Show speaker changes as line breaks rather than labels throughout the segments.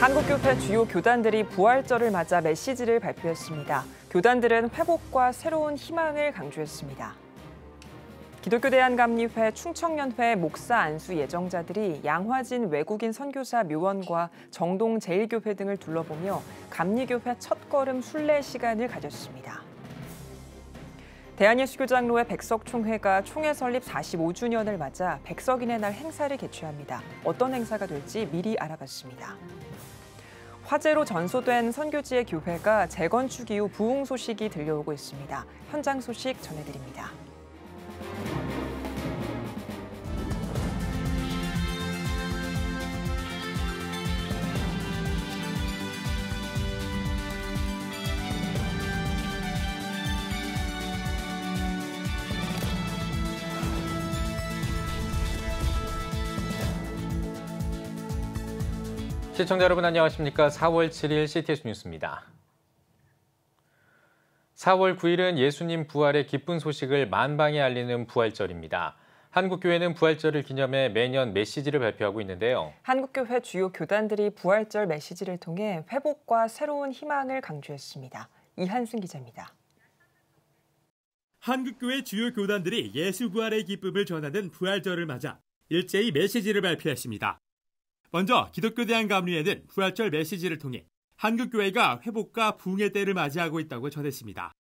한국교회 주요 교단들이 부활절을 맞아 메시지를 발표했습니다. 교단들은 회복과 새로운 희망을 강조했습니다. 기독교 대한감리회, 충청연회 목사 안수 예정자들이 양화진 외국인 선교사 묘원과 정동 제1교회 등을 둘러보며 감리교회 첫걸음 순례 시간을 가졌습니다. 대한예수교장로회 백석총회가 총회 설립 45주년을 맞아 백석인의 날 행사를 개최합니다. 어떤 행사가 될지 미리 알아봤습니다. 화재로 전소된 선교지의 교회가 재건축 이후 부흥 소식이 들려오고 있습니다. 현장 소식 전해드립니다.
시청자 여러분 안녕하십니까? 4월 7일 CTS 뉴스입니다. 4월 9일은 예수님 부활의 기쁜 소식을 만방에 알리는 부활절입니다. 한국교회는 부활절을 기념해 매년 메시지를 발표하고 있는데요.
한국교회 주요 교단들이 부활절 메시지를 통해 회복과 새로운 희망을 강조했습니다. 이한승 기자입니다.
한국교회 주요 교단들이 예수 부활의 기쁨을 전하는 부활절을 맞아 일제히 메시지를 발표했습니다. 먼저 기독교 대한감리회는 부활절 메시지를 통해 한국교회가 회복과 부흥의 때를 맞이하고 있다고 전했습니다.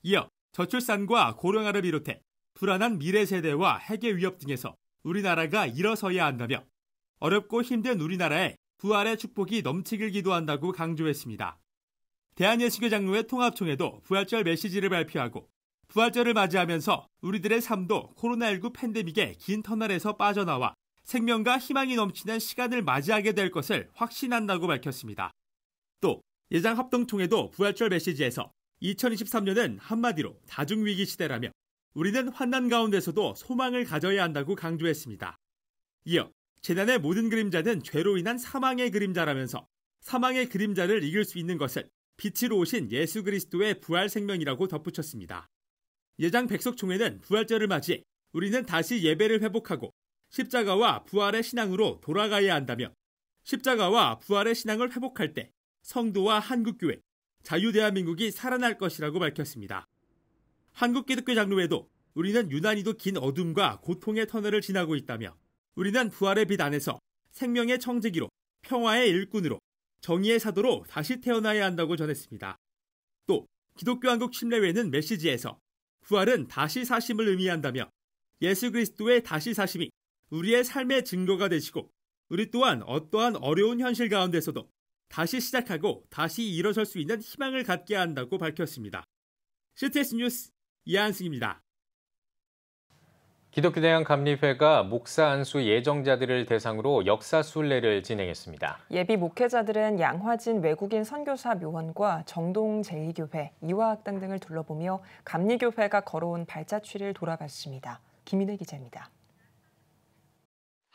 이어 저출산과 고령화를 비롯해 불안한 미래 세대와 핵의 위협 등에서 우리나라가 일어서야 한다며 어렵고 힘든 우리나라에 부활의 축복이 넘치길 기도한다고 강조했습니다. 대한예수교장로회 통합총회도 부활절 메시지를 발표하고 부활절을 맞이하면서 우리들의 삶도 코로나19 팬데믹의 긴 터널에서 빠져나와 생명과 희망이 넘치는 시간을 맞이하게 될 것을 확신한다고 밝혔습니다. 또 예장합동총회도 부활절 메시지에서 2023년은 한마디로 다중위기 시대라며 우리는 환난 가운데서도 소망을 가져야 한다고 강조했습니다. 이어 재난의 모든 그림자는 죄로 인한 사망의 그림자라면서 사망의 그림자를 이길 수 있는 것을 빛으로 오신 예수 그리스도의 부활 생명이라고 덧붙였습니다. 예장 백석총회는 부활절을 맞이해 우리는 다시 예배를 회복하고 십자가와 부활의 신앙으로 돌아가야 한다며 십자가와 부활의 신앙을 회복할 때 성도와 한국교회, 자유대한민국이 살아날 것이라고 밝혔습니다. 한국기독교장로회도 우리는 유난히도 긴 어둠과 고통의 터널을 지나고 있다며 우리는 부활의 빛 안에서 생명의 청지기로 평화의 일꾼으로 정의의 사도로 다시 태어나야 한다고 전했습니다. 또 기독교 한국침례회는 메시지에서 부활은 다시 사심을 의미한다며 예수 그리스도의 다시 사심이 우리의 삶의 증거가 되시고 우리 또한 어떠한 어려운 현실 가운데서도 다시 시작하고 다시 일어설 수 있는 희망을 갖게 한다고 밝혔습니다. CTS 뉴스 이한승입니다.
기독교 대한감리회가 목사 안수 예정자들을 대상으로 역사 순례를 진행했습니다.
예비 목회자들은 양화진 외국인 선교사 묘원과 정동 제1교회, 이화학당 등을 둘러보며 감리교회가 걸어온 발자취를 돌아봤습니다. 김인혜 기자입니다.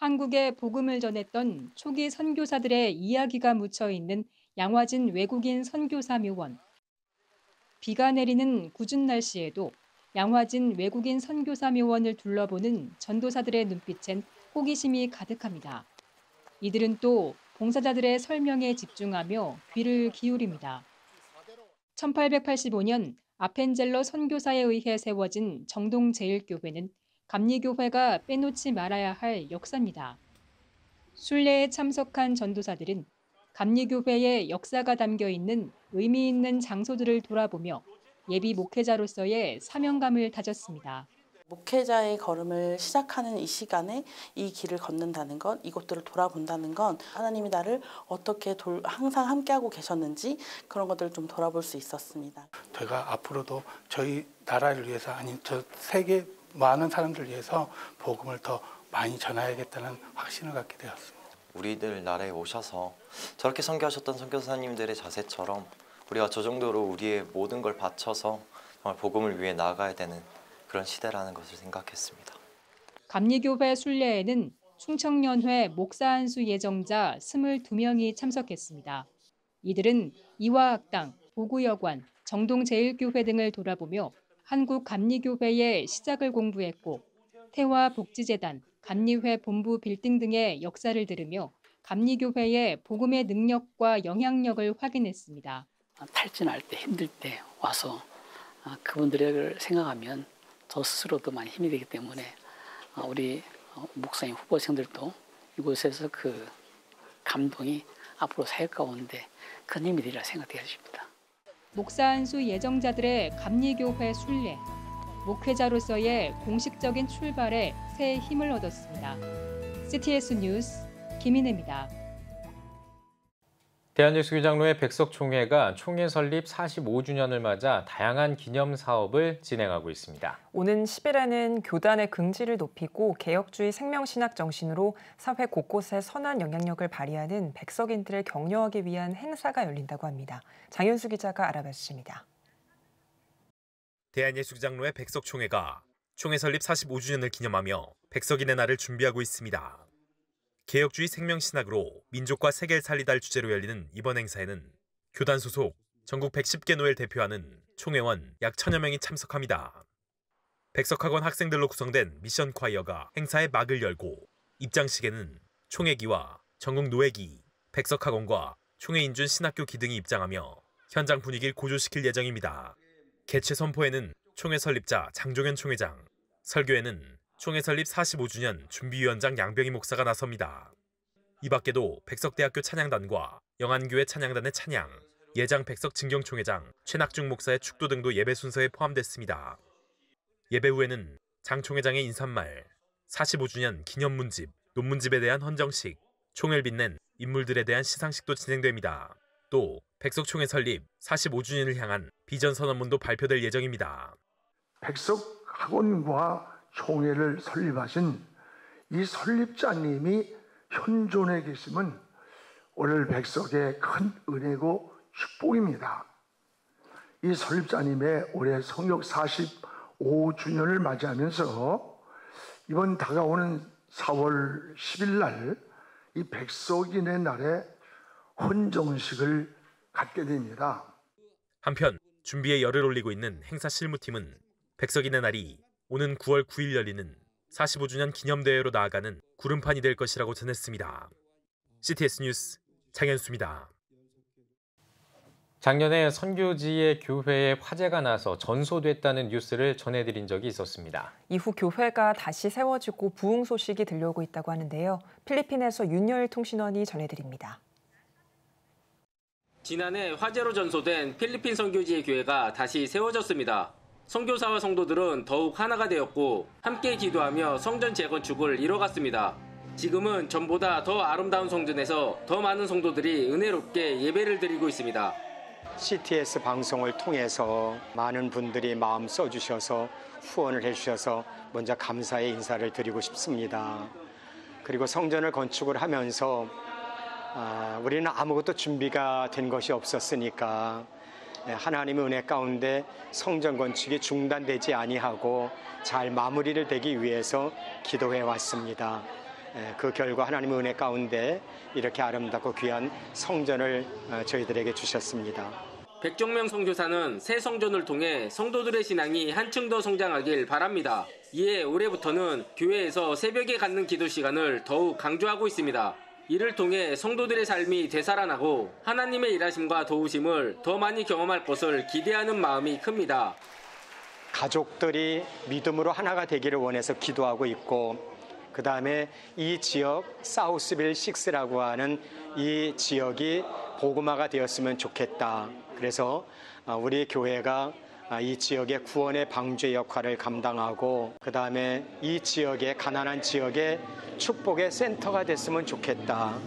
한국에 복음을 전했던 초기 선교사들의 이야기가 묻혀 있는 양화진 외국인 선교사 묘원. 비가 내리는 궂은 날씨에도 양화진 외국인 선교사 묘원을 둘러보는 전도사들의 눈빛엔 호기심이 가득합니다. 이들은 또 봉사자들의 설명에 집중하며 귀를 기울입니다. 1885년 아펜젤러 선교사에 의해 세워진 정동 제1교회는 감리교회가 빼놓지 말아야 할 역사입니다. 순례에 참석한 전도사들은 감리교회의 역사가 담겨 있는 의미 있는 장소들을 돌아보며 예비 목회자로서의 사명감을 다졌습니다.
목회자의 걸음을 시작하는 이 시간에 이 길을 걷는다는 것, 이곳들을 돌아본다는 건 하나님이 나를 어떻게 항상 함께하고 계셨는지 그런 것들을 좀 돌아볼 수 있었습니다.
제가 앞으로도 저희 나라를 위해서 아니 저 세계 많은 사람들 위해서 복음을 더 많이 전해야겠다는 확신을 갖게 되었습니다.
우리들 나라에 오셔서 저렇게 선교하셨던 선교사님들의 자세처럼 우리가 저 정도로 우리의 모든 걸 바쳐서 정말 복음을 위해 나아가야 되는 그런 시대라는 것을 생각했습니다.
감리교회 순례에는 충청연회 목사 안수 예정자 22명이 참석했습니다. 이들은 이화학당, 보구여관, 정동 제1교회 등을 돌아보며 한국감리교회의 시작을 공부했고 태화복지재단, 감리회 본부 빌딩 등의 역사를 들으며 감리교회의 복음의 능력과 영향력을 확인했습니다.
탈진할 때 힘들 때 와서 그분들을 생각하면 저 스스로도 많이 힘이 되기 때문에 우리 목사님 후보생들도 이곳에서 그 감동이 앞으로 사역 가운데 큰 힘이 되리라 생각되어집니다.
목사 안수 예정자들의 감리교회 순례, 목회자로서의 공식적인 출발에 새 힘을 얻었습니다. CTS 뉴스 김인혜입니다.
대한예수교장로회 백석총회가 총회 설립 45주년을 맞아 다양한 기념 사업을 진행하고 있습니다.
오는 10일에는 교단의 긍지를 높이고 개혁주의 생명신학 정신으로 사회 곳곳에 선한 영향력을 발휘하는 백석인들을 격려하기 위한 행사가 열린다고 합니다. 장현수 기자가 알아봤습니다.
대한예수교장로회 백석총회가 총회 설립 45주년을 기념하며 백석인의 날을 준비하고 있습니다. 개혁주의 생명신학으로 민족과 세계를 살리다를 주제로 열리는 이번 행사에는 교단 소속 전국 110개 노회를 대표하는 총회원 약 1000여 명이 참석합니다. 백석학원 학생들로 구성된 미션 콰이어가 행사의 막을 열고 입장식에는 총회기와 전국 노회기, 백석학원과 총회 인준 신학교 기등이 입장하며 현장 분위기를 고조시킬 예정입니다. 개최 선포에는 총회 설립자 장종현 총회장, 설교에는 총회 설립 45주년 준비위원장 양병희 목사가 나섭니다. 이 밖에도 백석대학교 찬양단과 영안교회 찬양단의 찬양, 예장 백석진경총회장 최낙중 목사의 축도 등도 예배 순서에 포함됐습니다. 예배 후에는 장 총회장의 인사말, 45주년 기념문집, 논문집에 대한 헌정식, 총회를 빛낸 인물들에 대한 시상식도 진행됩니다. 또 백석총회 설립 45주년을 향한 비전 선언문도 발표될 예정입니다.
백석학원과 총회를 설립하신 이 설립자님이 현존해 계심은 오늘 백석의 큰 은혜고 축복입니다. 이 설립자님의 올해 성역 45주년을 맞이하면서 이번 다가오는 4월 10일 날 이 백석인의 날에 헌정식을 갖게 됩니다.
한편 준비에 열을 올리고 있는 행사 실무팀은 백석인의 날이 오는 9월 9일 열리는 45주년 기념대회로 나아가는 구름판이 될 것이라고 전했습니다. CTS 뉴스 장현수입니다.
작년에 선교지의 교회에 화재가 나서 전소됐다는 뉴스를 전해드린 적이 있었습니다.
이후 교회가 다시 세워지고 부흥 소식이 들려오고 있다고 하는데요. 필리핀에서 윤여일 통신원이 전해드립니다.
지난해 화재로 전소된 필리핀 선교지의 교회가 다시 세워졌습니다. 선교사와 성도들은 더욱 하나가 되었고 함께 기도하며 성전 재건축을 이뤄갔습니다. 지금은 전보다 더 아름다운 성전에서 더 많은 성도들이 은혜롭게 예배를 드리고 있습니다.
CTS 방송을 통해서 많은 분들이 마음 써주셔서 후원을 해주셔서 먼저 감사의 인사를 드리고 싶습니다. 그리고 성전을 건축을 하면서 우리는 아무것도 준비가 된 것이 없었으니까 하나님의 은혜 가운데 성전 건축이 중단되지 아니하고 잘 마무리를 되기 위해서 기도해 왔습니다. 그 결과 하나님의 은혜 가운데 이렇게 아름답고 귀한 성전을 저희들에게 주셨습니다.
백종명 선교사는 새 성전을 통해 성도들의 신앙이 한층 더 성장하길 바랍니다. 이에 올해부터는 교회에서 새벽에 갖는 기도 시간을 더욱 강조하고 있습니다. 이를 통해 성도들의 삶이 되살아나고 하나님의 일하심과 도우심을 더 많이 경험할 것을 기대하는 마음이 큽니다.
가족들이 믿음으로 하나가 되기를 원해서 기도하고 있고 그 다음에 이 지역 사우스빌 6라고 하는 이 지역이 복음화가 되었으면 좋겠다. 그래서 우리 교회가 이 지역의 구원의 방주의 역할을 감당하고 그 다음에 이 지역의 가난한 지역의 축복의 센터가 됐으면 좋겠다.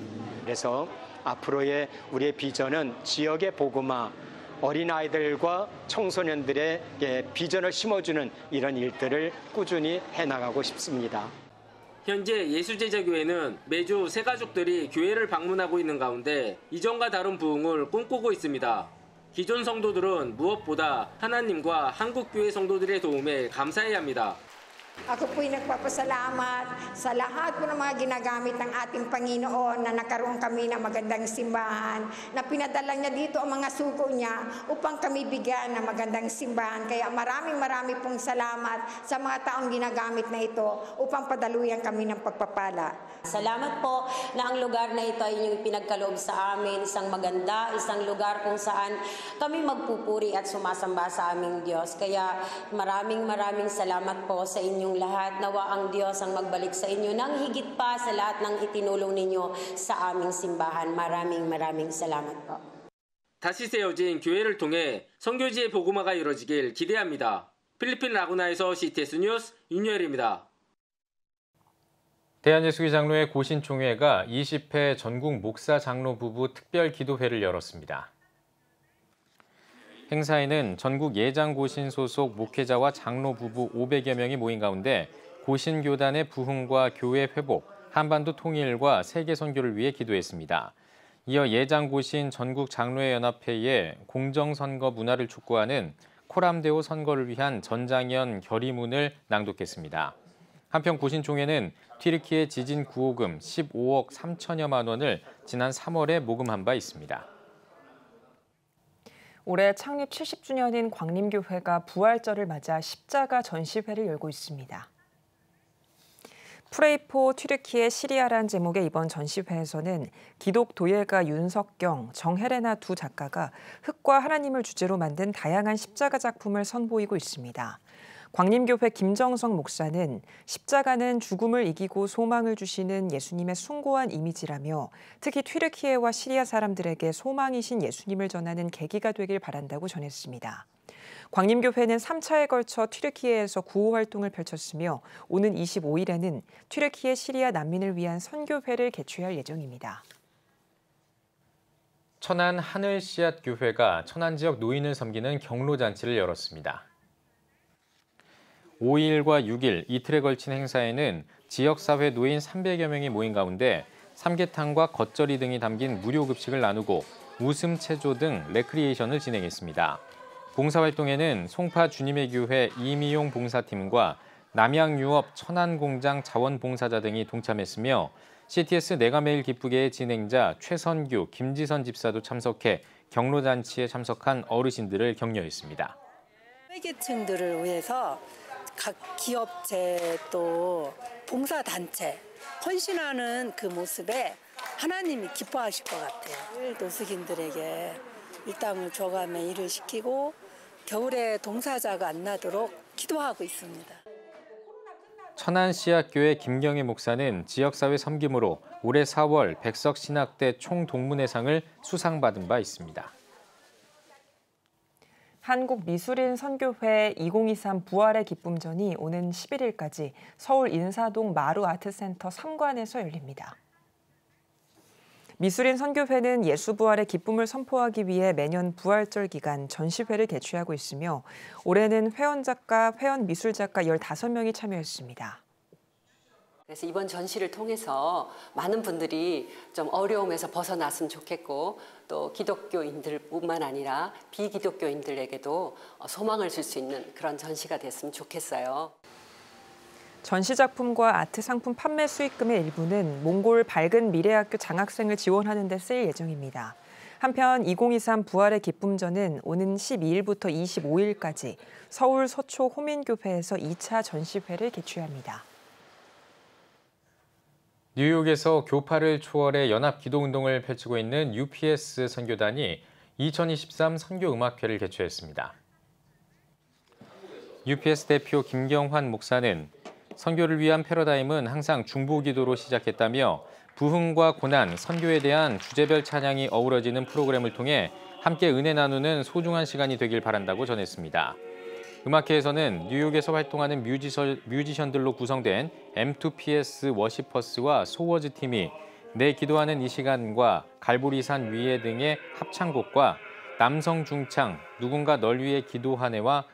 그래서 앞으로의 우리의 비전은 지역의 복음화, 어린아이들과 청소년들의 비전을 심어주는 이런 일들을 꾸준히 해나가고 싶습니다.
현재 예수제자교회는 매주 새 가족들이 교회를 방문하고 있는 가운데 이전과 다른 부흥을 꿈꾸고 있습니다. 기존 성도들은 무엇보다 하나님과 한국교회 성도들의 도움에 감사해야 합니다.
Ako po'y nagpapasalamat sa lahat po ng mga ginagamit ng ating Panginoon na nakaroon kami ng magandang simbahan, na pinadala niya dito ang mga sugo niya upang kami bigyan ng magandang simbahan. Kaya marami pong salamat sa mga taong ginagamit na ito upang padaluyan kami ng pagpapala.
Salamat po na ang lugar na ito ay inyong pinagkaloob sa amin, isang maganda, isang lugar kung saan kami magpupuri at sumasamba sa aming Diyos. Kaya maraming salamat po sa inyong lahat. Nawa ang Diyos ang magbalik sa inyo ng higit pa sa lahat ng itinulong ninyo sa aming simbahan. Maraming salamat po.
다시 세워진 교회를 통해 선교지의 복음화가 이루어지길 기대합니다. 필리핀 라구나에서 CTS 뉴스 윤여일입니다.
대한예수교 장로회 고신총회가 20회 전국 목사 장로 부부 특별 기도회를 열었습니다. 행사에는 전국 예장고신 소속 목회자와 장로 부부 500여 명이 모인 가운데 고신교단의 부흥과 교회 회복, 한반도 통일과 세계 선교를 위해 기도했습니다. 이어 예장고신 전국 장로회 연합회의 공정선거 문화를 촉구하는 코람데오 선거를 위한 전장현 결의문을 낭독했습니다. 한편 고신총회는 튀르키예 지진 구호금 15억 3천여만 원을 지난 3월에 모금한 바 있습니다.
올해 창립 70주년인 광림교회가 부활절을 맞아 십자가 전시회를 열고 있습니다. 프레이포 튀르키예 시리아란 제목의 이번 전시회에서는 기독 도예가 윤석경, 정혜레나 두 작가가 흙과 하나님을 주제로 만든 다양한 십자가 작품을 선보이고 있습니다. 광림교회 김정성 목사는 십자가는 죽음을 이기고 소망을 주시는 예수님의 숭고한 이미지라며 특히 튀르키예와 시리아 사람들에게 소망이신 예수님을 전하는 계기가 되길 바란다고 전했습니다. 광림교회는 3차에 걸쳐 튀르키예에서 구호 활동을 펼쳤으며 오는 25일에는 튀르키예 시리아 난민을 위한 선교회를 개최할 예정입니다.
천안 하늘씨앗교회가 천안 지역 노인을 섬기는 경로잔치를 열었습니다. 5일과 6일 이틀에 걸친 행사에는 지역사회 노인 300여 명이 모인 가운데 삼계탕과 겉절이 등이 담긴 무료 급식을 나누고 웃음 체조 등 레크리에이션을 진행했습니다. 봉사활동에는 송파 주님의 교회 이미용 봉사팀과 남양유업 천안공장 자원봉사자 등이 동참했으며 CTS 내가 매일 기쁘게의 진행자 최선규, 김지선 집사도 참석해 경로잔치에 참석한 어르신들을 격려했습니다.
계층들을 위해서 각 기업체 또 봉사단체 헌신하는 그 모습에 하나님이 기뻐하실 것 같아요. 노숙인들에게 일당을 줘가며 일을 시키고 겨울에 동사자가 안 나도록 기도하고 있습니다.
천안씨앗교회 김경애 목사는 지역사회 섬김으로 올해 4월 백석신학대 총동문회상을 수상받은 바 있습니다.
한국미술인 선교회 2023 부활의 기쁨전이 오는 11일까지 서울 인사동 마루아트센터 3관에서 열립니다. 미술인 선교회는 예수부활의 기쁨을 선포하기 위해 매년 부활절 기간 전시회를 개최하고 있으며 올해는 회원작가, 회원미술작가 15명이 참여했습니다.
그래서 이번 전시를 통해서 많은 분들이 좀 어려움에서 벗어났으면 좋겠고 또 기독교인들뿐만 아니라 비기독교인들에게도 소망을 줄 수 있는 그런 전시가 됐으면 좋겠어요.
전시 작품과 아트 상품 판매 수익금의 일부는 몽골 밝은 미래학교 장학생을 지원하는 데 쓰일 예정입니다. 한편 2023 부활의 기쁨전은 오는 12일부터 25일까지 서울 서초 호민교회에서 2차 전시회를 개최합니다.
뉴욕에서 교파를 초월해 연합기도운동을 펼치고 있는 UPS 선교단이 2023 선교음악회를 개최했습니다. UPS 대표 김경환 목사는 선교를 위한 패러다임은 항상 중보기도로 시작했다며 부흥과 고난, 선교에 대한 주제별 찬양이 어우러지는 프로그램을 통해 함께 은혜 나누는 소중한 시간이 되길 바란다고 전했습니다. 음악회에서는 뉴욕에서 활동하는 뮤지션들로 구성된 M2PS 워시퍼스와 소워즈 팀이 내 기도하는 이 시간과 갈보리산 위에 등의 합창곡과 남성 중창, 누군가 널 위해 기도하네와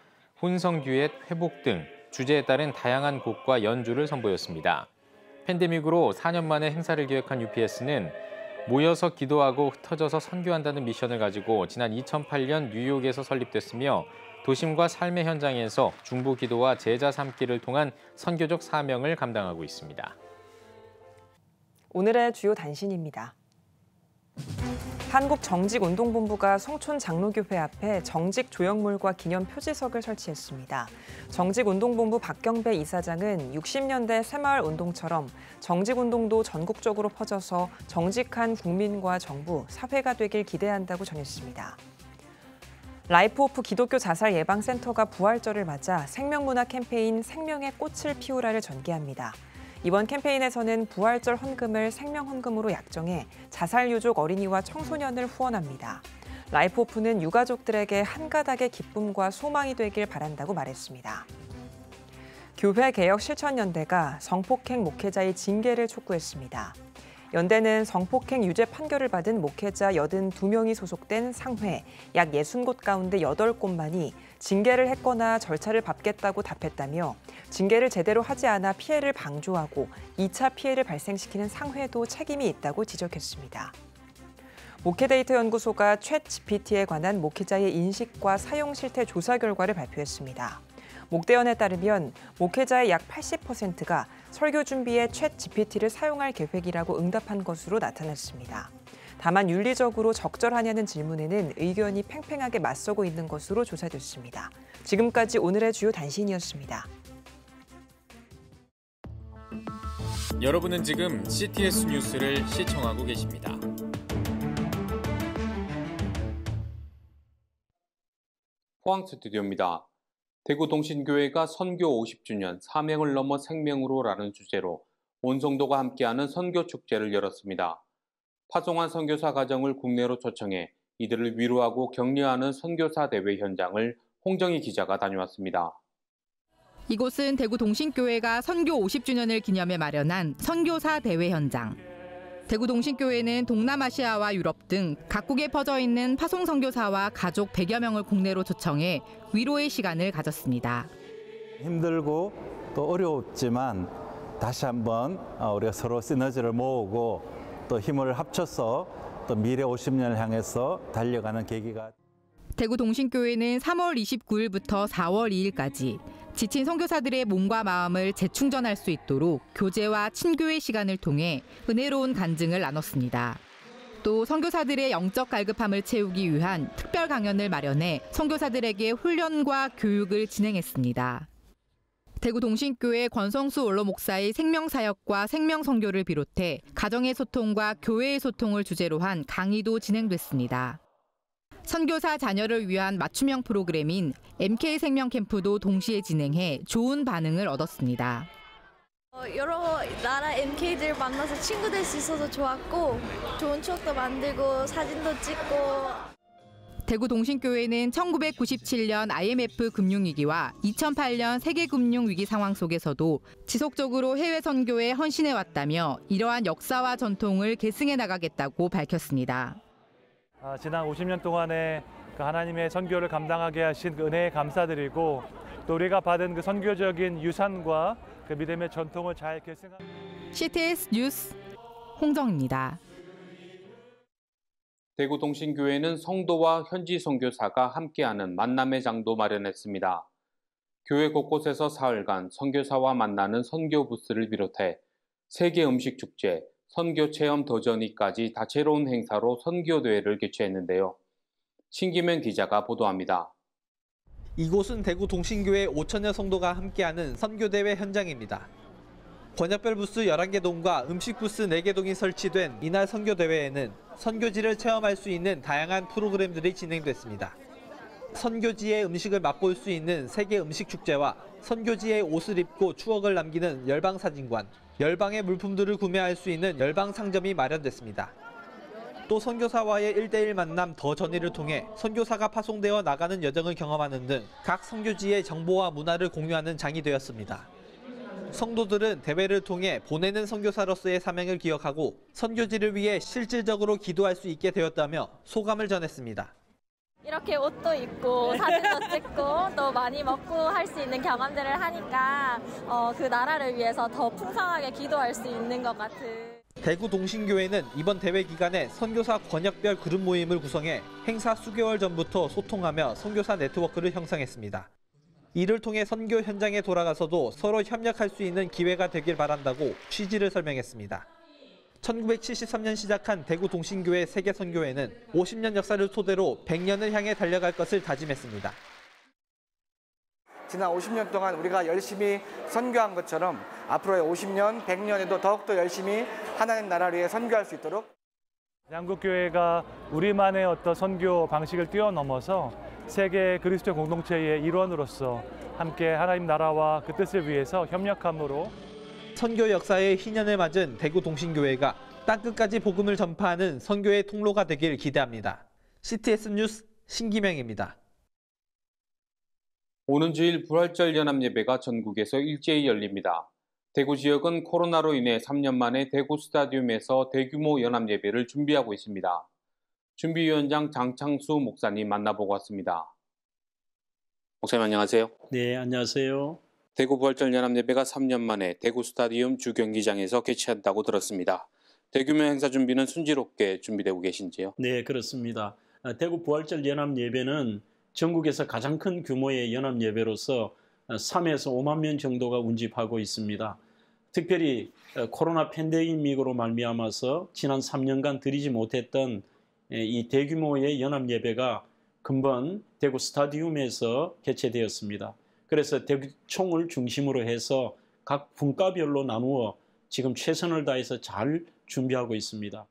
혼성 듀엣 회복 등 주제에 따른 다양한 곡과 연주를 선보였습니다. 팬데믹으로 4년 만에 행사를 기획한 UPS는 모여서 기도하고 흩어져서 선교한다는 미션을 가지고 지난 2008년 뉴욕에서 설립됐으며 도심과 삶의 현장에서 중보기도와 제자 삼기를 통한 선교적 사명을 감당하고 있습니다.
오늘의 주요 단신입니다. 한국정직운동본부가 송촌 장로교회 앞에 정직 조형물과 기념 표지석을 설치했습니다. 정직운동본부 박경배 이사장은 60년대 새마을운동처럼 정직운동도 전국적으로 퍼져서 정직한 국민과 정부, 사회가 되길 기대한다고 전했습니다. 라이프 오프 기독교 자살 예방센터가 부활절을 맞아 생명문화 캠페인 생명의 꽃을 피우라를 전개합니다. 이번 캠페인에서는 부활절 헌금을 생명헌금으로 약정해 자살 유족 어린이와 청소년을 후원합니다. 라이프 오프는 유가족들에게 한 가닥의 기쁨과 소망이 되길 바란다고 말했습니다. 교회 개혁 실천연대가 성폭행 목회자의 징계를 촉구했습니다. 연대는 성폭행 유죄 판결을 받은 목회자 82명이 소속된 상회 약 60곳 가운데 8곳만이 징계를 했거나 절차를 밟겠다고 답했다며 징계를 제대로 하지 않아 피해를 방조하고 2차 피해를 발생시키는 상회도 책임이 있다고 지적했습니다. 목회데이터 연구소가 챗GPT에 관한 목회자의 인식과 사용 실태 조사 결과를 발표했습니다. 목대연에 따르면 목회자의 약 80%가 설교 준비에 챗GPT를 사용할 계획이라고 응답한 것으로 나타났습니다. 다만 윤리적으로 적절하냐는 질문에는 의견이 팽팽하게 맞서고 있는 것으로 조사됐습니다. 지금까지 오늘의 주요 단신이었습니다.
여러분은 지금 CTS 뉴스를 시청하고 계십니다.
포항 스튜디오입니다. 대구 동신교회가 선교 50주년 사명을 넘어 생명으로라는 주제로 온 성도가 함께하는 선교 축제를 열었습니다. 파송한 선교사 가정을 국내로 초청해 이들을 위로하고 격려하는 선교사 대회 현장을 홍정희 기자가 다녀왔습니다.
이곳은 대구 동신교회가 선교 50주년을 기념해 마련한 선교사 대회 현장. 대구 동신교회는 동남아시아와 유럽 등 각국에 퍼져 있는 파송 선교사와 가족 100여 명을 국내로 초청해 위로의 시간을 가졌습니다.
힘들고 또 어려웠지만 다시 한번 우리가 서로 시너지를 모으고 또 힘을 합쳐서 또 미래 50년을 향해서 달려가는 계기가.
대구 동신교회는 3월 29일부터 4월 2일까지 지친 선교사들의 몸과 마음을 재충전할 수 있도록 교제와 친교의 시간을 통해 은혜로운 간증을 나눴습니다. 또 선교사들의 영적 갈급함을 채우기 위한 특별 강연을 마련해 선교사들에게 훈련과 교육을 진행했습니다. 대구 동신교회 권성수 원로 목사의 생명사역과 생명선교를 비롯해 가정의 소통과 교회의 소통을 주제로 한 강의도 진행됐습니다. 선교사 자녀를 위한 맞춤형 프로그램인 MK 생명 캠프도 동시에 진행해 좋은 반응을 얻었습니다.
여러 나라 MK들 만나서 친구 될 수 있어서 좋았고 좋은 추억도 만들고 사진도 찍고.
대구 동신교회는 1997년 IMF 금융위기와 2008년 세계금융위기 상황 속에서도 지속적으로 해외 선교에 헌신해왔다며 이러한 역사와 전통을 계승해 나가겠다고 밝혔습니다.
지난 50년 동안에 그 하나님의 선교를 감당하게 하신 그 은혜에 감사드리고 또 우리가 받은 그 선교적인 유산과 그 믿음의 전통을 잘 계승하는
CTS 뉴스 홍정입니다.
대구 동신교회는 성도와 현지 선교사가 함께하는 만남의 장도 마련했습니다. 교회 곳곳에서 사흘간 선교사와 만나는 선교 부스를 비롯해 세계 음식 축제, 선교 체험 도전이까지 다채로운 행사로 선교대회를 개최했는데요. 신기명 기자가 보도합니다.
이곳은 대구 동신교회 5천여 성도가 함께하는 선교대회 현장입니다. 번역별 부스 11개 동과 음식 부스 4개 동이 설치된 이날 선교대회에는 선교지를 체험할 수 있는 다양한 프로그램들이 진행됐습니다. 선교지의 음식을 맛볼 수 있는 세계 음식 축제와 선교지의 옷을 입고 추억을 남기는 열방사진관, 열방의 물품들을 구매할 수 있는 열방 상점이 마련됐습니다. 또 선교사와의 1대1 만남 더 전이를 통해 선교사가 파송되어 나가는 여정을 경험하는 등 각 선교지의 정보와 문화를 공유하는 장이 되었습니다. 성도들은 대회를 통해 보내는 선교사로서의 사명을 기억하고 선교지를 위해 실질적으로 기도할 수 있게 되었다며 소감을 전했습니다.
이렇게 옷도 입고 사진도 찍고 또 많이 먹고 할 수 있는 경험들을 하니까 그 나라를 위해서 더 풍성하게 기도할 수 있는 것 같은.
대구 동신교회는 이번 대회 기간에 선교사 권역별 그룹 모임을 구성해 행사 수개월 전부터 소통하며 선교사 네트워크를 형성했습니다. 이를 통해 선교 현장에 돌아가서도 서로 협력할 수 있는 기회가 되길 바란다고 취지를 설명했습니다. 1973년 시작한 대구 동신교회 세계선교회는 50년 역사를 토대로 100년을 향해 달려갈 것을 다짐했습니다.
지난 50년 동안 우리가 열심히 선교한 것처럼 앞으로의 50년, 100년에도 더욱더 열심히 하나님 나라를 위해 선교할 수 있도록
한국교회가 우리만의 어떤 선교 방식을 뛰어넘어서 세계 그리스도 공동체의 일원으로서 함께 하나님 나라와 그 뜻을 위해서 협력함으로
선교 역사의 희년을 맞은 대구 동신교회가 땅끝까지 복음을 전파하는 선교의 통로가 되길 기대합니다. CTS 뉴스 신기명입니다.
오는 주일 부활절 연합예배가 전국에서 일제히 열립니다. 대구 지역은 코로나로 인해 3년 만에 대구 스타디움에서 대규모 연합예배를 준비하고 있습니다. 준비위원장 장창수 목사님 만나보고 왔습니다. 목사님 안녕하세요.
네, 안녕하세요.
대구 부활절 연합예배가 3년 만에 대구 스타디움 주경기장에서 개최한다고 들었습니다. 대규모 행사 준비는 순조롭게 준비되고 계신지요?
네, 그렇습니다. 대구 부활절 연합예배는 전국에서 가장 큰 규모의 연합예배로서 3에서 5만 명 정도가 운집하고 있습니다. 특별히 코로나 팬데믹으로 말미암아서 지난 3년간 드리지 못했던 이 대규모의 연합예배가 금번 대구 스타디움에서 개최되었습니다. 그래서 대구총을 중심으로 해서 각 분과별로 나누어 지금 최선을 다해서 잘 준비하고 있습니다.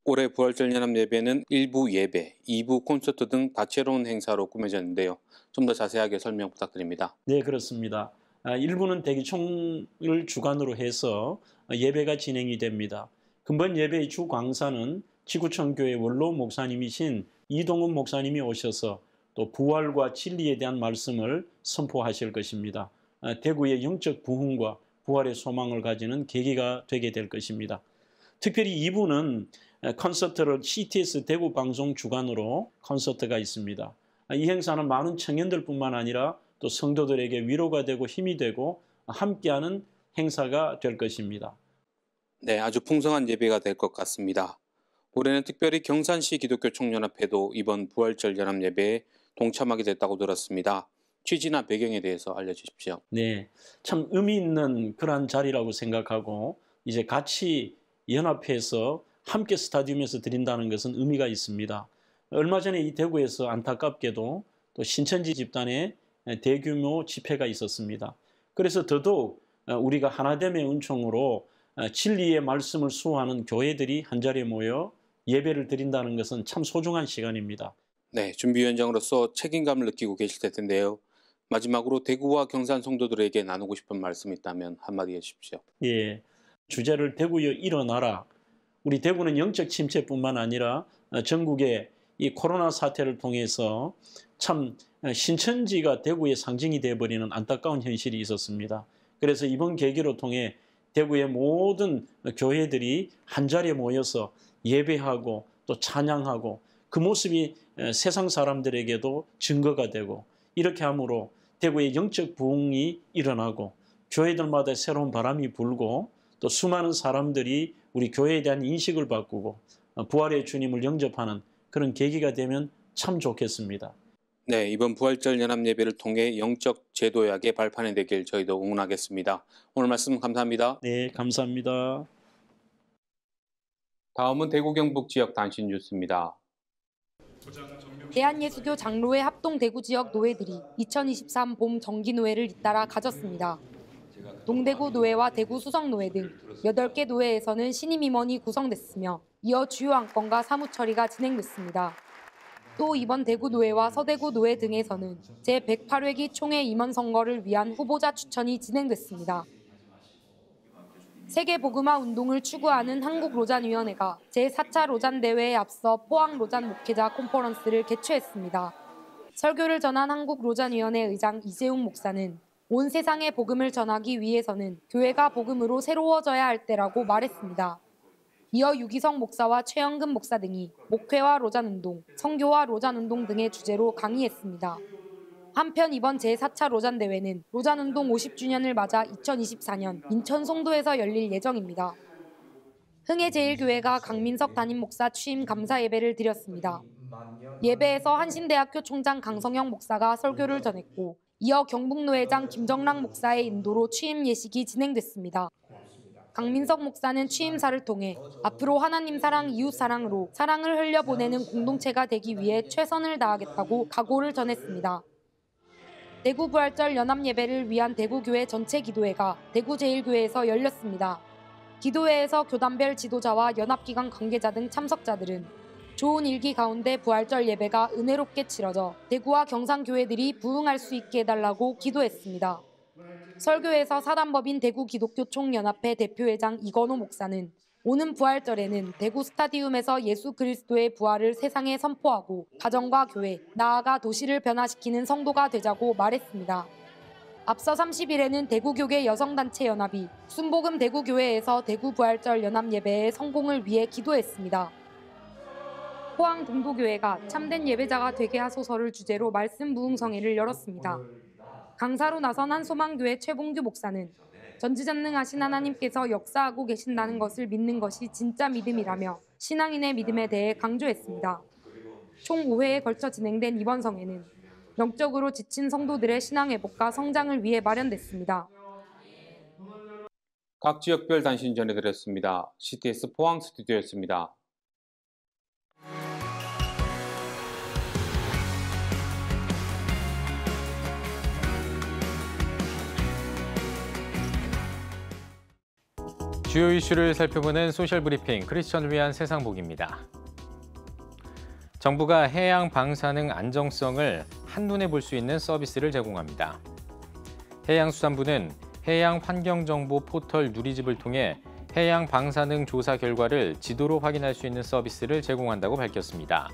올해 부활절 연합예배는 1부 예배, 2부 콘서트 등 다채로운 행사로 꾸며졌는데요. 좀 더 자세하게 설명 부탁드립니다.
네, 그렇습니다. 1부는 대구총을 주관으로 해서 예배가 진행이 됩니다. 금번 예배의 주 강사는 지구촌교회 원로 목사님이신 이동훈 목사님이 오셔서 또 부활과 진리에 대한 말씀을 선포하실 것입니다. 대구의 영적 부흥과 부활의 소망을 가지는 계기가 되게 될 것입니다. 특별히 2부는 콘서트를 CTS 대구 방송 주관으로 콘서트가 있습니다. 이 행사는 많은 청년들뿐만 아니라 또 성도들에게 위로가 되고 힘이 되고 함께하는 행사가 될 것입니다.
네, 아주 풍성한 예배가 될 것 같습니다. 올해는 특별히 경산시 기독교 총연합회도 이번 부활절 연합예배에 동참하게 됐다고 들었습니다. 취지나 배경에 대해서 알려주십시오.
네, 참 의미 있는 그러한 자리라고 생각하고 이제 같이 연합해서 함께 스타디움에서 드린다는 것은 의미가 있습니다. 얼마 전에 이 대구에서 안타깝게도 또 신천지 집단의 대규모 집회가 있었습니다. 그래서 더더욱 우리가 하나됨의 은총으로 진리의 말씀을 수호하는 교회들이 한자리에 모여 예배를 드린다는 것은 참 소중한 시간입니다.
네, 준비위원장으로서 책임감을 느끼고 계실 텐데요. 마지막으로 대구와 경산 성도들에게 나누고 싶은 말씀이 있다면 한마디 해주십시오.
예, 주제를 대구여 일어나라. 우리 대구는 영적 침체뿐만 아니라 전국의 이 코로나 사태를 통해서 참 신천지가 대구의 상징이 되어버리는 안타까운 현실이 있었습니다. 그래서 이번 계기로 통해 대구의 모든 교회들이 한자리에 모여서 예배하고 또 찬양하고 그 모습이 세상 사람들에게도 증거가 되고 이렇게 함으로 대구의 영적 부흥이 일어나고 교회들마다 새로운 바람이 불고 또 수많은 사람들이 우리 교회에 대한 인식을 바꾸고 부활의 주님을 영접하는 그런 계기가 되면 참 좋겠습니다.
네, 이번 부활절 연합예배를 통해 영적 제도약의 발판이 되길 저희도 응원하겠습니다. 오늘 말씀 감사합니다.
네, 감사합니다.
다음은 대구 경북 지역 단신 뉴스입니다.
대한예수교 장로회 합동 대구 지역 노회들이 2023 봄 정기노회를 잇따라 가졌습니다. 동대구 노회와 대구 수성노회 등 8개 노회에서는 신임 임원이 구성됐으며 이어 주요 안건과 사무처리가 진행됐습니다. 또 이번 대구 노회와 서대구 노회 등에서는 제108회기 총회 임원 선거를 위한 후보자 추천이 진행됐습니다. 세계 복음화 운동을 추구하는 한국로잔위원회가 제4차 로잔대회에 앞서 포항 로잔 목회자 콘퍼런스를 개최했습니다. 설교를 전한 한국로잔위원회 의장 이재웅 목사는 온 세상에 복음을 전하기 위해서는 교회가 복음으로 새로워져야 할 때라고 말했습니다. 이어 유기성 목사와 최영근 목사 등이 목회와 로잔운동, 선교와 로잔운동 등의 주제로 강의했습니다. 한편 이번 제4차 로잔대회는 로잔운동 50주년을 맞아 2024년 인천 송도에서 열릴 예정입니다. 흥해제일교회가 강민석 담임 목사 취임 감사 예배를 드렸습니다. 예배에서 한신대학교 총장 강성영 목사가 설교를 전했고 이어 경북노회장 김정랑 목사의 인도로 취임 예식이 진행됐습니다. 강민석 목사는 취임사를 통해 앞으로 하나님 사랑, 이웃 사랑으로 사랑을 흘려보내는 공동체가 되기 위해 최선을 다하겠다고 각오를 전했습니다. 대구 부활절 연합예배를 위한 대구교회 전체 기도회가 대구제일교회에서 열렸습니다. 기도회에서 교단별 지도자와 연합기관 관계자 등 참석자들은 좋은 일기 가운데 부활절 예배가 은혜롭게 치러져 대구와 경상교회들이 부흥할 수 있게 해달라고 기도했습니다. 설교에서 사단법인 대구기독교총연합회 대표회장 이건호 목사는 오는 부활절에는 대구 스타디움에서 예수 그리스도의 부활을 세상에 선포하고 가정과 교회, 나아가 도시를 변화시키는 성도가 되자고 말했습니다. 앞서 30일에는 대구교계 여성단체 연합이 순복음 대구교회에서 대구 부활절 연합예배의 성공을 위해 기도했습니다. 포항 동도교회가 참된 예배자가 되게 하소서를 주제로 말씀 부흥성회를 열었습니다. 강사로 나선 한소망교회 최봉규 목사는 전지전능하신 하나님께서 역사하고 계신다는 것을 믿는 것이 진짜 믿음이라며 신앙인의 믿음에 대해 강조했습니다. 총 5회에 걸쳐 진행된 이번 성회는 영적으로 지친 성도들의 신앙 회복과 성장을 위해 마련됐습니다.
각 지역별 단신 전해드렸습니다. CTS 포항 스튜디오였습니다.
주요 이슈를 살펴보는 소셜브리핑 크리스천을 위한 세상복입니다. 정부가 해양 방사능 안정성을 한눈에 볼 수 있는 서비스를 제공합니다. 해양수산부는 해양환경정보 포털 누리집을 통해 해양 방사능 조사 결과를 지도로 확인할 수 있는 서비스를 제공한다고 밝혔습니다.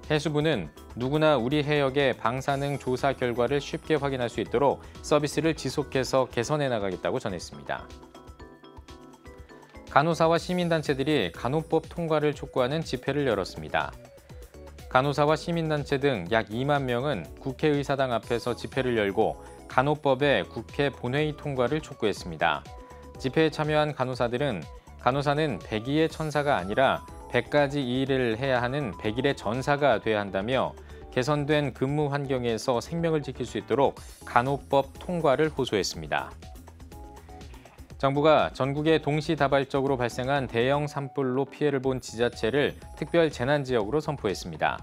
해수부는 누구나 우리 해역의 방사능 조사 결과를 쉽게 확인할 수 있도록 서비스를 지속해서 개선해 나가겠다고 전했습니다. 간호사와 시민단체들이 간호법 통과를 촉구하는 집회를 열었습니다. 간호사와 시민단체 등 약 2만 명은 국회의사당 앞에서 집회를 열고 간호법의 국회 본회의 통과를 촉구했습니다. 집회에 참여한 간호사들은 간호사는 100일의 천사가 아니라 100가지 일을 해야 하는 100일의 전사가 돼야 한다며 개선된 근무 환경에서 생명을 지킬 수 있도록 간호법 통과를 호소했습니다. 정부가 전국에 동시다발적으로 발생한 대형 산불로 피해를 본 지자체를 특별 재난지역으로 선포했습니다.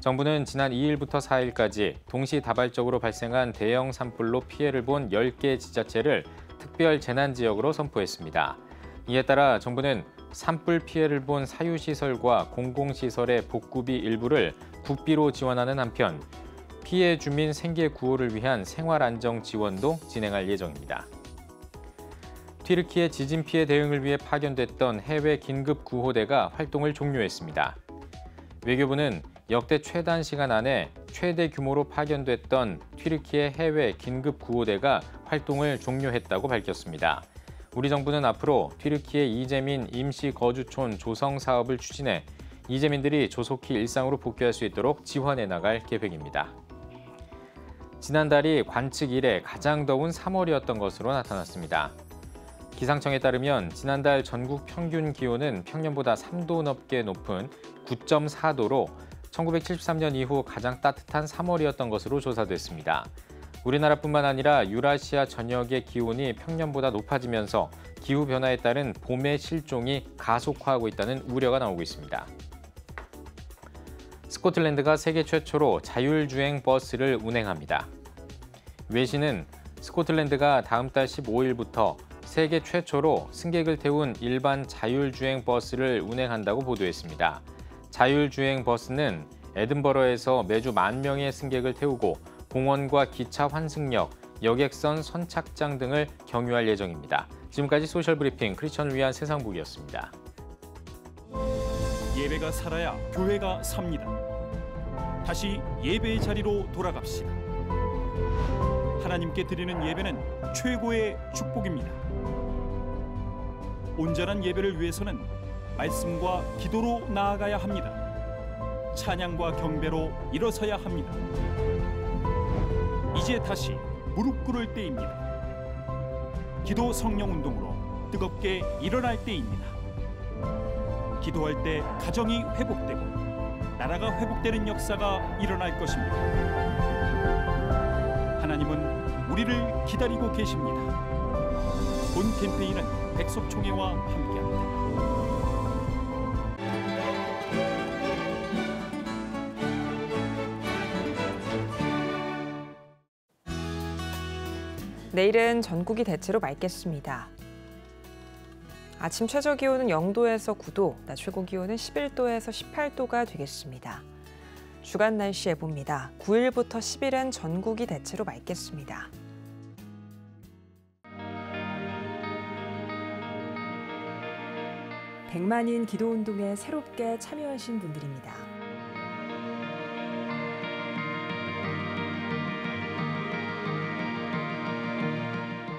정부는 지난 2일부터 4일까지 동시다발적으로 발생한 대형 산불로 피해를 본 10개 지자체를 특별 재난지역으로 선포했습니다. 이에 따라 정부는 산불 피해를 본 사유시설과 공공시설의 복구비 일부를 국비로 지원하는 한편 피해 주민 생계 구호를 위한 생활안정 지원도 진행할 예정입니다. 튀르키예 지진 피해 대응을 위해 파견됐던 해외 긴급 구호대가 활동을 종료했습니다. 외교부는 역대 최단 시간 안에 최대 규모로 파견됐던 튀르키예 해외 긴급 구호대가 활동을 종료했다고 밝혔습니다. 우리 정부는 앞으로 튀르키예 이재민 임시 거주촌 조성 사업을 추진해 이재민들이 조속히 일상으로 복귀할 수 있도록 지원해 나갈 계획입니다. 지난달이 관측 이래 가장 더운 3월이었던 것으로 나타났습니다. 기상청에 따르면 지난달 전국 평균 기온은 평년보다 3도 넘게 높은 9.4도로 1973년 이후 가장 따뜻한 3월이었던 것으로 조사됐습니다. 우리나라뿐만 아니라 유라시아 전역의 기온이 평년보다 높아지면서 기후변화에 따른 봄의 실종이 가속화하고 있다는 우려가 나오고 있습니다. 스코틀랜드가 세계 최초로 자율주행 버스를 운행합니다. 외신은 스코틀랜드가 다음 달 15일부터 세계 최초로 승객을 태운 일반 자율주행 버스를 운행한다고 보도했습니다. 자율주행 버스는 에든버러에서 매주 10,000명의 승객을 태우고 공원과 기차 환승역, 여객선 선착장 등을 경유할 예정입니다. 지금까지 소셜브리핑 크리스천을 위한 세상복이었습니다.
예배가 살아야 교회가 삽니다. 다시 예배의 자리로 돌아갑시다. 하나님께 드리는 예배는 최고의 축복입니다. 온전한 예배를 위해서는 말씀과 기도로 나아가야 합니다. 찬양과 경배로 일어서야 합니다. 이제 다시 무릎 꿇을 때입니다. 기도 성령 운동으로 뜨겁게 일어날 때입니다. 기도할 때 가정이 회복되고 나라가 회복되는 역사가 일어날 것입니다. 하나님은 우리를 기다리고 계십니다. 본 캠페인은 백석총회와 함께합니다.
내일은 전국이 대체로 맑겠습니다. 아침 최저 기온은 0도에서 9도, 낮 최고 기온은 11도에서 18도가 되겠습니다. 주간 날씨 예보입니다. 9일부터 10일은 전국이 대체로 맑겠습니다. 백만인 기도운동에 새롭게 참여하신 분들입니다.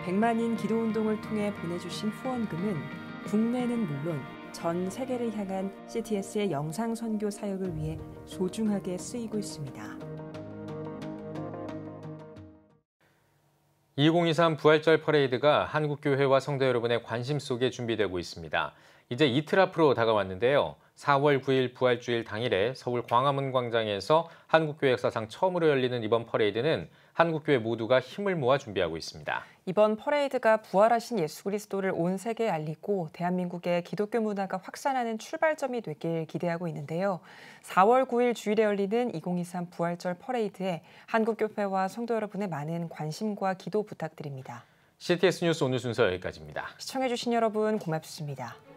백만인 기도운동을 통해 보내주신 후원금은 국내는 물론 전 세계를 향한 CTS의 영상 선교 사역을 위해 소중하게 쓰이고 있습니다.
2023 부활절 퍼레이드가 한국교회와 성도 여러분의 관심 속에 준비되고 있습니다. 이제 이틀 앞으로 다가왔는데요. 4월 9일 부활주일 당일에 서울 광화문 광장에서 한국교회 역사상 처음으로 열리는 이번 퍼레이드는 한국교회 모두가 힘을 모아 준비하고 있습니다. 이번 퍼레이드가 부활하신 예수 그리스도를 온 세계에 알리고 대한민국의 기독교 문화가 확산하는 출발점이 되길 기대하고 있는데요. 4월 9일 주일에 열리는 2023 부활절 퍼레이드에 한국교회와 성도 여러분의 많은 관심과 기도 부탁드립니다. CTS 뉴스 오늘 순서 여기까지입니다.
시청해주신 여러분 고맙습니다.